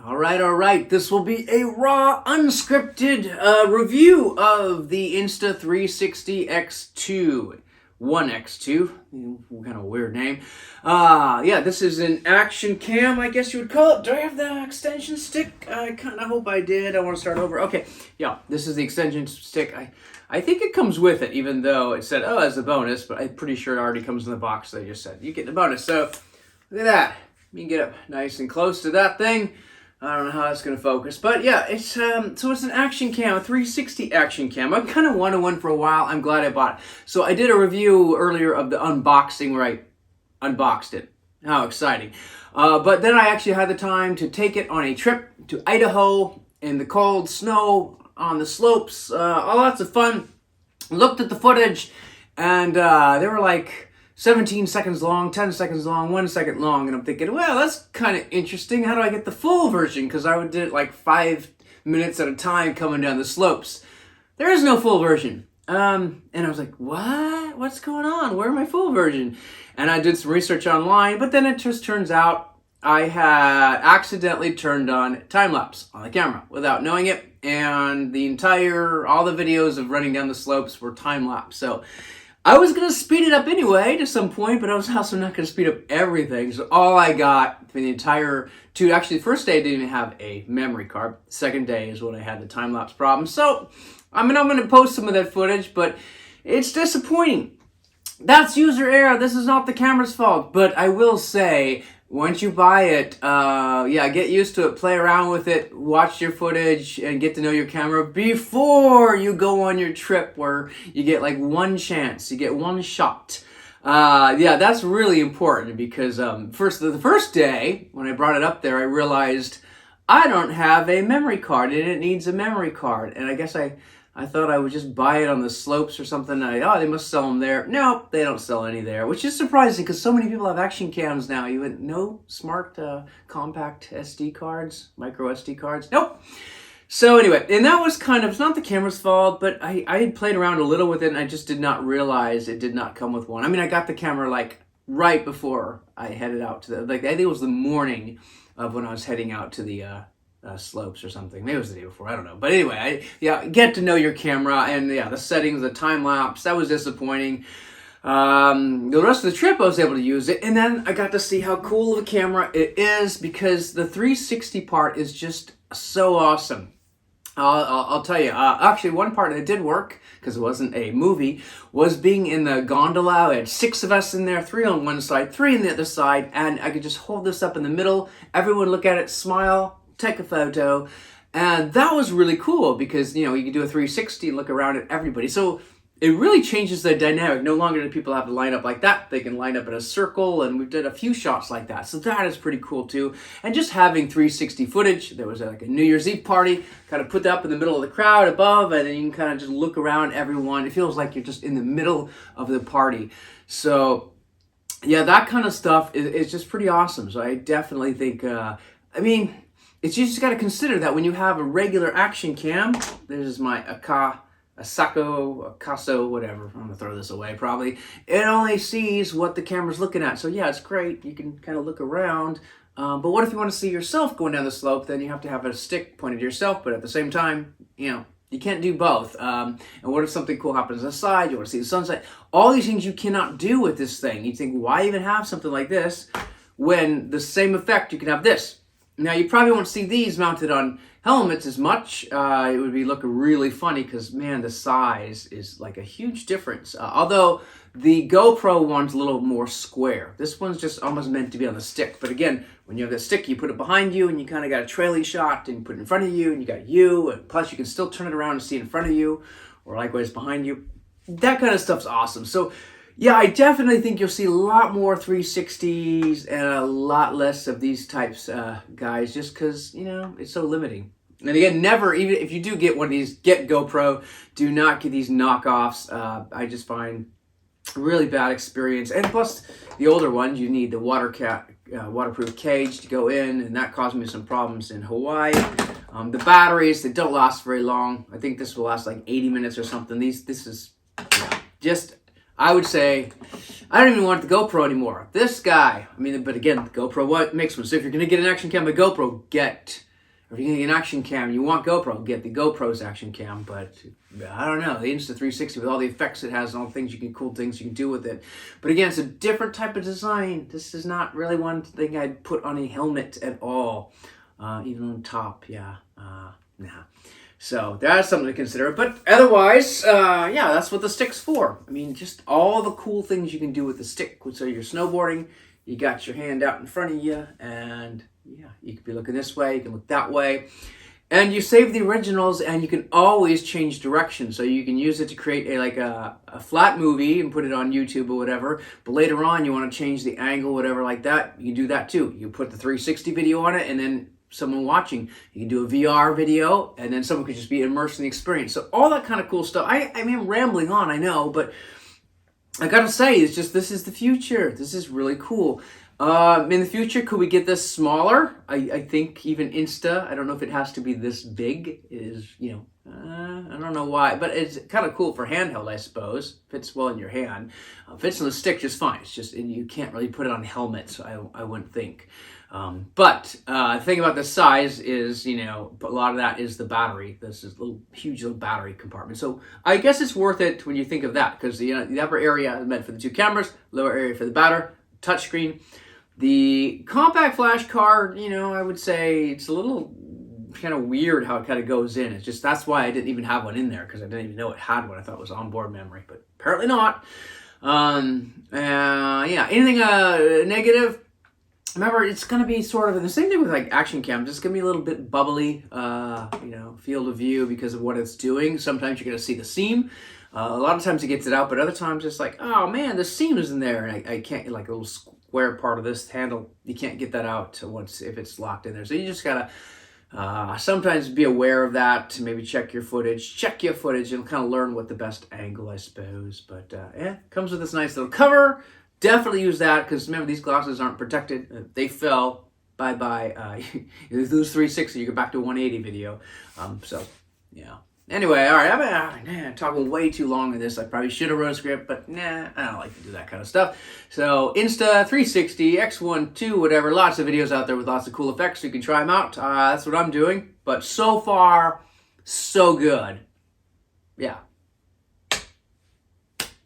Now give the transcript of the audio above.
All right. This will be a raw, unscripted review of the Insta 360 X2. 1X2, kind of weird name. Yeah, this is an action cam, I guess you would call it. Do I have the extension stick? I kind of hope I did. I want to start over. Okay, yeah, this is the extension stick. I think it comes with it, even though it said, oh, as a bonus, but I'm pretty sure it already comes in the box. They just said, you get the bonus. So, look at that. You can get up nice and close to that thing. I don't know how that's going to focus, but yeah, it's so it's an action cam, a 360 action cam. I've kind of wanted one for a while. I'm glad I bought it. So I did a review earlier of the unboxing where I unboxed it. How exciting. But then I actually had the time to take it on a trip to Idaho in the cold snow on the slopes. All lots of fun. Looked at the footage and they were like 17 seconds long, 10 seconds long, 1 second long. And I'm thinking, well, that's kind of interesting. How do I get the full version? Because I would do it like 5 minutes at a time coming down the slopes. There is no full version. And I was like, what? What's going on? Where's my full version? And I did some research online, but then it just turns out I had accidentally turned on time-lapse on the camera without knowing it. And all the videos of running down the slopes were time-lapse. So I was going to speed it up anyway to some point, but I was also not going to speed up everything. So all I got for the the first day I didn't even have a memory card. Second day is when I had the time-lapse problem. So, I'm going to post some of that footage, but it's disappointing. That's user error. This is not the camera's fault. But I will say, once you buy it, get used to it, play around with it, watch your footage, and get to know your camera before you go on your trip where you get like one chance, you get one shot. That's really important because the first day, when I brought it up there, I realized I don't have a memory card and it needs a memory card. And I guess I thought I would just buy it on the slopes or something. They must sell them there. No, they don't sell any there, which is surprising because so many people have action cams now. No smart compact SD cards, micro SD cards. Nope. So anyway, and that was it's not the camera's fault, but I had played around a little with it and I just did not realize it did not come with one. I mean, I got the camera like right before I headed out to I think it was the morning of when I was heading out to the slopes or something. Maybe it was the day before. I don't know. But anyway, get to know your camera and the settings, the time lapse. That was disappointing. The rest of the trip I was able to use it, and then I got to see how cool of a camera it is because the 360 part is just so awesome. I'll tell you. Actually, one part that did work because it wasn't a movie was being in the gondola. I had 6 of us in there, 3 on one side, 3 on the other side, and I could just hold this up in the middle. Everyone look at it, smile, take a photo, and that was really cool because you can do a 360 and look around at everybody. So it really changes the dynamic. No longer do people have to line up like that. They can line up in a circle, and we did a few shots like that. So that is pretty cool too. And just having 360 footage. There was like a New Year's Eve party. Kind of put that up in the middle of the crowd above, and then you can kind of just look around everyone. It feels like you're just in the middle of the party. So yeah, that kind of stuff is just pretty awesome. So I definitely think, you just got to consider that when you have a regular action cam. This is my Akaso, whatever. I'm going to throw this away probably. It only sees what the camera's looking at. So yeah, it's great. You can kind of look around. But what if you want to see yourself going down the slope? Then you have to have a stick pointed at yourself. But at the same time, you can't do both. And what if something cool happens on the side? You want to see the sunset? All these things you cannot do with this thing. You think, why even have something like this when the same effect you can have this? Now, you probably won't see these mounted on helmets as much. It would be looking really funny because, man, the size is like a huge difference. Although the GoPro one's a little more square. This one's just almost meant to be on the stick. But again, when you have the stick, you put it behind you and you kind of got a trailing shot and you put it in front of you and you got you. And plus, you can still turn it around and see it in front of you or likewise behind you. That kind of stuff's awesome. So yeah, I definitely think you'll see a lot more 360s and a lot less of these types guys just because, it's so limiting. And again, never, even if you do get one of these, get GoPro, do not get these knockoffs. I just find really bad experience. And plus, the older ones, you need the waterproof cage to go in, and that caused me some problems in Hawaii. The batteries, they don't last very long. I think this will last like 80 minutes or something. This is just... I would say, I don't even want the GoPro anymore. This guy, but again, the GoPro, what makes one? So if you're going to get an action cam with GoPro, get Or if you're getting an action cam, you want GoPro, get the GoPro's action cam. But I don't know, the Insta360 with all the effects it has and all the things cool things you can do with it. But again, it's a different type of design. This is not really one thing I'd put on a helmet at all. Even on top, nah. So that's something to consider. But otherwise, yeah, that's what the stick's for. I mean, just all the cool things you can do with the stick. So you're snowboarding, you got your hand out in front of you, and yeah, you could be looking this way, you can look that way. And you save the originals, and you can always change direction. So you can use it to create a flat movie and put it on YouTube or whatever. But later on, you want to change the angle, whatever like that, you can do that too. You put the 360 video on it, and then someone watching, you can do a VR video, and then someone could just be immersed in the experience. So all that kind of cool stuff. I mean, I'm rambling on, I know, but I gotta say, it's just, this is the future. This is really cool. In the future, could we get this smaller? I think even Insta, I don't know if it has to be this big. It is, I don't know why, but it's kind of cool for handheld, I suppose. Fits well in your hand. Fits on the stick just fine. It's just, you can't really put it on helmets, I wouldn't think. But the thing about the size is, a lot of that is the battery. This is huge little battery compartment. So I guess it's worth it when you think of that, because the upper area is meant for the two cameras, lower area for the battery, touchscreen. The compact flash card, I would say it's a little kind of weird how it kind of goes in. It's just, that's why I didn't even have one in there, because I didn't even know it had one. I thought it was onboard memory, but apparently not. Yeah, anything negative? Remember, it's going to be sort of the same thing with like action cams. It's going to be a little bit bubbly, field of view because of what it's doing. Sometimes you're going to see the seam. A lot of times it gets it out, but other times it's like, oh man, the seam is in there, and I can't, like a little square part of this handle, you can't get that out if it's locked in there. So you just gotta sometimes be aware of that. Maybe check your footage, and kind of learn what the best angle, I suppose. But comes with this nice little cover. Definitely use that, because remember, these glasses aren't protected. If they fell, bye-bye. You lose 360, you go back to 180 video. So, yeah. Anyway, all right, I'm talking way too long on this. I probably should have wrote a script, but nah, I don't like to do that kind of stuff. So, Insta360, X12, whatever, lots of videos out there with lots of cool effects. You can try them out. That's what I'm doing. But so far, so good. Yeah.